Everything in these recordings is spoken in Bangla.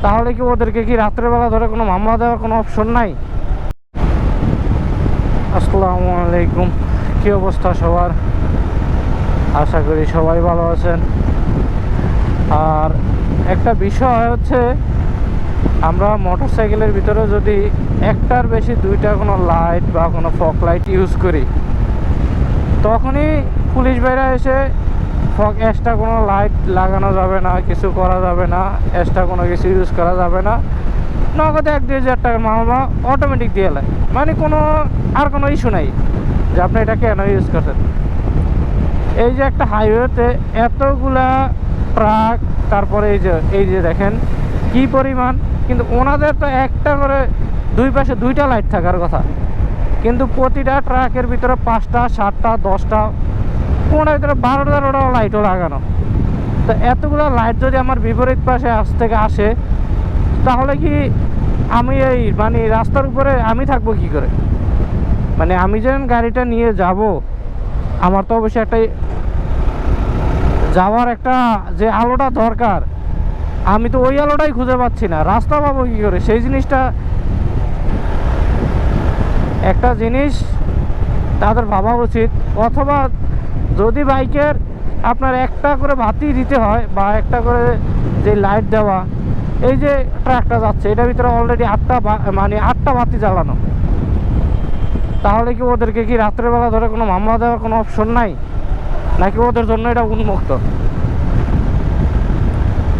তাহলে কি ওদেরকে কি রাত্রেবেলা ধরে কোনো মামলা দেওয়ার কোনো অপশন নাই? আসসালামু আলাইকুম, কী অবস্থা সবার? আশা করি সবাই ভালো আছেন। আর একটা বিষয় হচ্ছে, আমরা মোটরসাইকেলের ভিতরে যদি একটার বেশি দুইটা কোনো লাইট বা কোনো ফগ লাইট ইউজ করি, তখনই পুলিশ ভাইরা এসে ফগ এক্সট্রা কোনো লাইট লাগানো যাবে না, কিছু করা যাবে না, এক্সট্রা কোনো কিছু ইউজ করা যাবে না, নগদ 1-2 হাজার টাকার মামলা অটোমেটিক দিয়ে দেয়। মানে কোনো আর কোনো ইস্যু নাই যে আপনি এটা কেন ইউজ করছেন। এই যে একটা হাইওয়েতে এতগুলা ট্রাক, তারপরে এই যে দেখেন কি পরিমাণ, কিন্তু ওনাদের তো একটা করে দুই পাশে দুইটা লাইট থাকার কথা, কিন্তু প্রতিটা ট্রাকের ভিতরে 5টা 7টা 10টা, কোনটার ভিতরে 12-13টা লাইটও লাগানো। তো এতগুলো লাইট যদি আমার বিপরীত পাশে থেকে আসে, তাহলে কি আমি এই মানে রাস্তার উপরে আমি থাকবো কি করে? মানে আমি যেন গাড়িটা নিয়ে যাব, আমার তো অবশ্যই একটা যাওয়ার একটা যে আলোটা দরকার, আমি তো ওই আলোটাই খুঁজে পাচ্ছি না, রাস্তা পাবো কী করে? সেই জিনিসটা একটা জিনিস তাদের ভাবা উচিত। অথবা যদি বাইকের আপনার একটা করে বাতি দিতে হয় বা একটা করে যে লাইট দেওয়া, এই যে ট্রাকটা যাচ্ছে এটার ভিতরে অলরেডি 8টা বাতি জ্বালানো, তাহলে কি ওদেরকে কি রাত্রেবেলা ধরে কোনো মামলা দেওয়ার কোনো অপশন নাই? নাকি ওদের জন্য এটা উন্মুক্ত?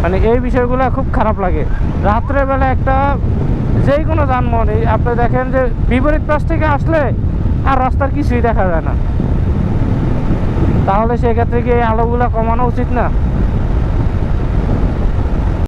মানে এই বিষয়গুলো খুব খারাপ লাগে। রাত্রেবেলা একটা যেই কোনো যানবাহন, আপনি দেখেন যে বিপরীত পাশ থেকে আসলে আর রাস্তার কিছুই দেখা যায় না, তাহলে সেক্ষেত্রে কি এই আলোগুলো কমানো উচিত না?